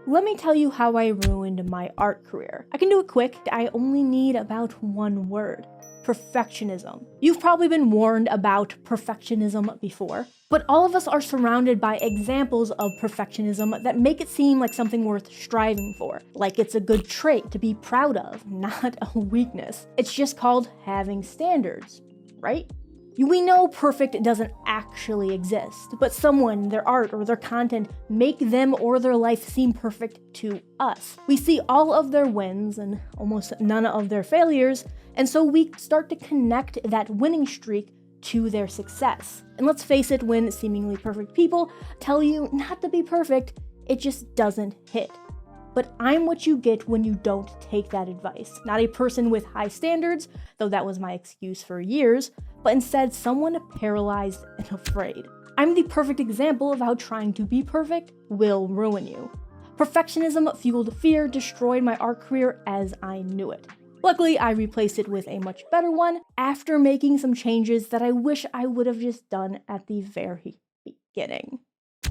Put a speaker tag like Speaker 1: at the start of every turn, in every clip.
Speaker 1: let me tell you how I ruined my art career. I can do it quick. I only need about one word. Perfectionism. You've probably been warned about perfectionism before, but all of us are surrounded by examples of perfectionism that make it seem like something worth striving for, like it's a good trait to be proud of, not a weakness. It's just called having standards, right? We know perfect doesn't actually exist, but someone, their art, or their content make them or their life seem perfect to us. We see all of their wins and almost none of their failures, and so we start to connect that winning streak to their success. And let's face it, when seemingly perfect people tell you not to be perfect, it just doesn't hit. But I'm what you get when you don't take that advice. Not a person with high standards, though that was my excuse for years, but instead someone paralyzed and afraid. I'm the perfect example of how trying to be perfect will ruin you. Perfectionism fueled fear, destroyed my art career as I knew it. Luckily, I replaced it with a much better one after making some changes that I wish I would have just done at the very beginning.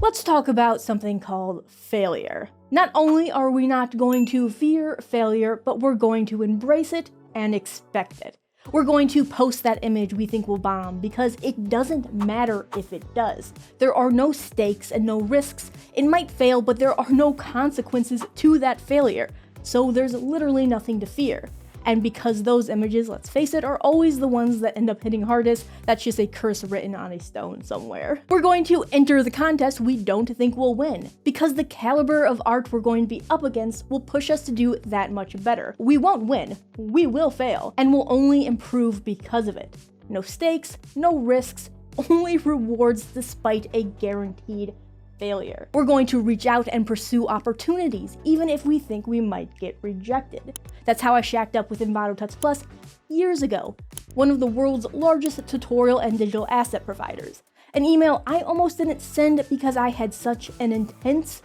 Speaker 1: Let's talk about something called failure. Not only are we not going to fear failure, but we're going to embrace it and expect it. We're going to post that image we think will bomb because it doesn't matter if it does. There are no stakes and no risks. It might fail, but there are no consequences to that failure. So there's literally nothing to fear. And because those images, let's face it, are always the ones that end up hitting hardest, that's just a curse written on a stone somewhere. We're going to enter the contest we don't think will win, because the caliber of art we're going to be up against will push us to do that much better. We won't win, we will fail, and we'll only improve because of it. No stakes, no risks, only rewards despite a guaranteed failure. We're going to reach out and pursue opportunities, even if we think we might get rejected. That's how I shacked up with Envato Tuts Plus years ago, one of the world's largest tutorial and digital asset providers. An email I almost didn't send because I had such an intense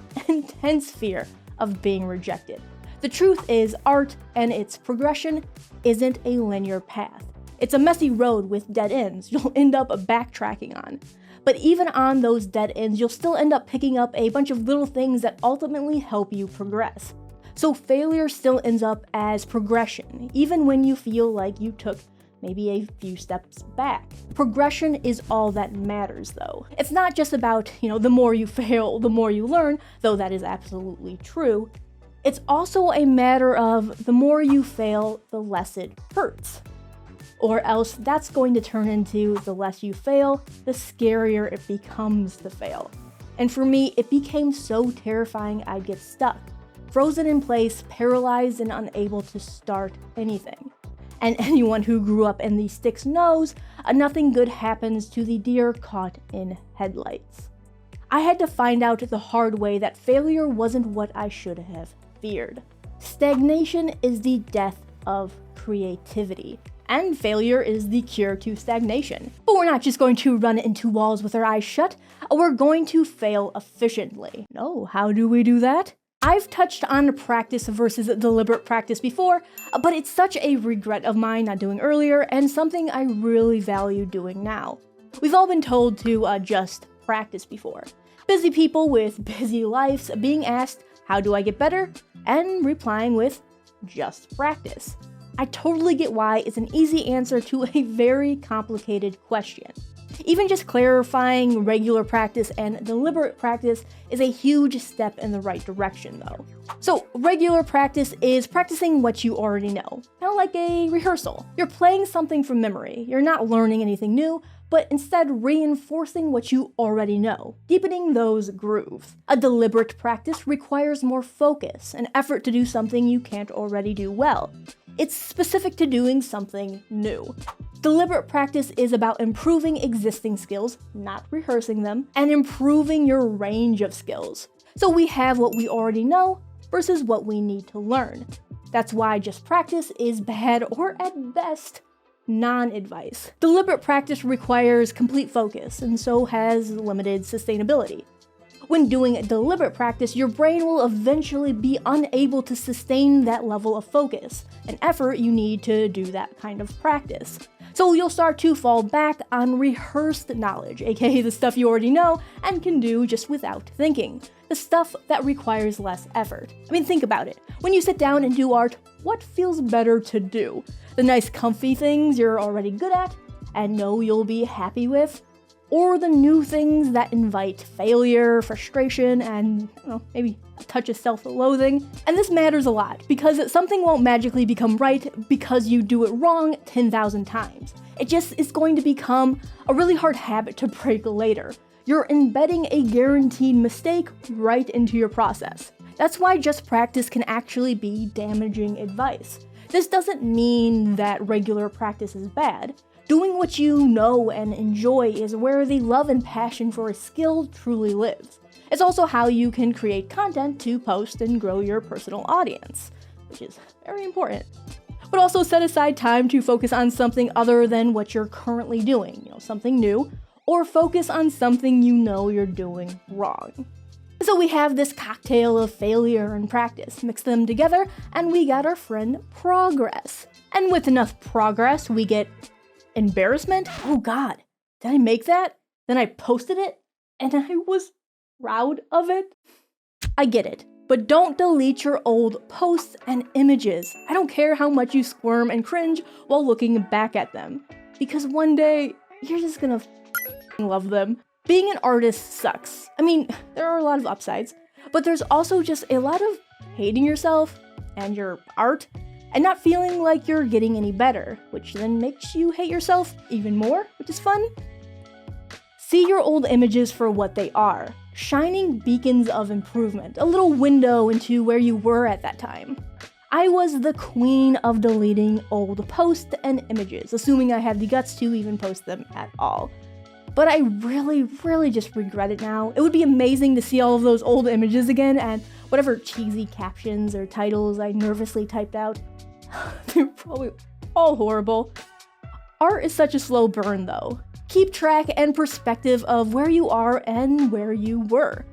Speaker 1: fear of being rejected. The truth is, art and its progression isn't a linear path. It's a messy road with dead ends you'll end up backtracking on. But even on those dead ends, you'll still end up picking up a bunch of little things that ultimately help you progress. So failure still ends up as progression, even when you feel like you took maybe a few steps back. Progression is all that matters, though. It's not just about, the more you fail, the more you learn, though that is absolutely true. It's also a matter of the more you fail, the less it hurts. Or else that's going to turn into the less you fail, the scarier it becomes to fail. And for me, it became so terrifying I'd get stuck, frozen in place, paralyzed and unable to start anything. And anyone who grew up in the sticks knows nothing good happens to the deer caught in headlights. I had to find out the hard way that failure wasn't what I should have feared. Stagnation is the death of creativity. And failure is the cure to stagnation. But we're not just going to run into walls with our eyes shut, we're going to fail efficiently. No, how do we do that? I've touched on practice versus deliberate practice before, but it's such a regret of mine not doing earlier and something I really value doing now. We've all been told to just practice before. Busy people with busy lives being asked, how do I get better? And replying with, just practice. I totally get why it's an easy answer to a very complicated question. Even just clarifying regular practice and deliberate practice is a huge step in the right direction, though. So, regular practice is practicing what you already know, kind of like a rehearsal. You're playing something from memory. You're not learning anything new, but instead reinforcing what you already know, deepening those grooves. A deliberate practice requires more focus and effort to do something you can't already do well. It's specific to doing something new. Deliberate practice is about improving existing skills, not rehearsing them, and improving your range of skills. So we have what we already know versus what we need to learn. That's why just practice is bad, or at best, non-advice. Deliberate practice requires complete focus, and so has limited sustainability. When doing deliberate practice, your brain will eventually be unable to sustain that level of focus and effort you need to do that kind of practice. So you'll start to fall back on rehearsed knowledge, aka the stuff you already know and can do just without thinking. The stuff that requires less effort. I mean, think about it. When you sit down and do art, what feels better to do? The nice comfy things you're already good at and know you'll be happy with? Or the new things that invite failure, frustration, and maybe a touch of self-loathing? And this matters a lot, because something won't magically become right because you do it wrong 10,000 times. It just is going to become a really hard habit to break later. You're embedding a guaranteed mistake right into your process. That's why just practice can actually be damaging advice. This doesn't mean that regular practice is bad. Doing what you know and enjoy is where the love and passion for a skill truly lives. It's also how you can create content to post and grow your personal audience, which is very important. But also set aside time to focus on something other than what you're currently doing, something new, or focus on something you know you're doing wrong. So we have this cocktail of failure and practice, mix them together, and we got our friend progress. And with enough progress, we get embarrassment. Oh God, did I make that? Then I posted it, and I was proud of it. I get it, but don't delete your old posts and images. I don't care how much you squirm and cringe while looking back at them, because one day you're just gonna love them. Being an artist sucks. I mean, there are a lot of upsides, but there's also just a lot of hating yourself and your art and not feeling like you're getting any better, which then makes you hate yourself even more, which is fun. See your old images for what they are, shining beacons of improvement, a little window into where you were at that time. I was the queen of deleting old posts and images, assuming I had the guts to even post them at all. But I really just regret it now. It would be amazing to see all of those old images again and whatever cheesy captions or titles I nervously typed out. They're probably all horrible. Art is such a slow burn though. Keep track and perspective of where you are and where you were.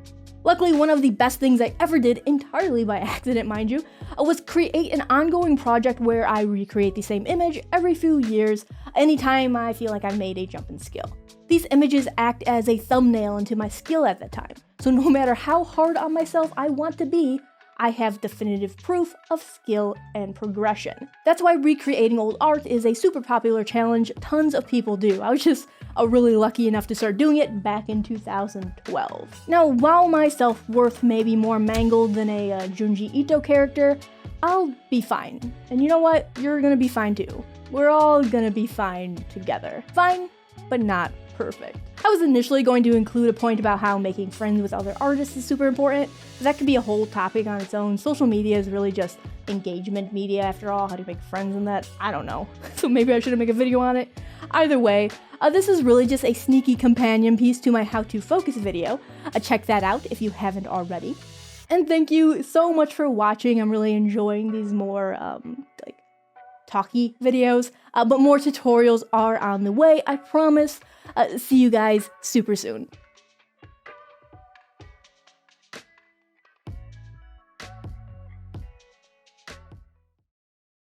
Speaker 1: Luckily, one of the best things I ever did, entirely by accident mind you, was create an ongoing project where I recreate the same image every few years, anytime I feel like I've made a jump in skill. These images act as a thumbnail into my skill at that time, so no matter how hard on myself I want to be, I have definitive proof of skill and progression. That's why recreating old art is a super popular challenge tons of people do. I was just really lucky enough to start doing it back in 2012. Now, while my self-worth may be more mangled than a Junji Ito character, I'll be fine. And you know what? You're gonna be fine too. We're all gonna be fine together. Fine, but not perfect. I was initially going to include a point about how making friends with other artists is super important. That could be a whole topic on its own. Social media is really just engagement media after all. How do you make friends in that? I don't know. So maybe I should make a video on it. Either way, this is really just a sneaky companion piece to my how to focus video. Check that out if you haven't already. And thank you so much for watching. I'm really enjoying these more talky videos, but more tutorials are on the way, I promise. See you guys super soon.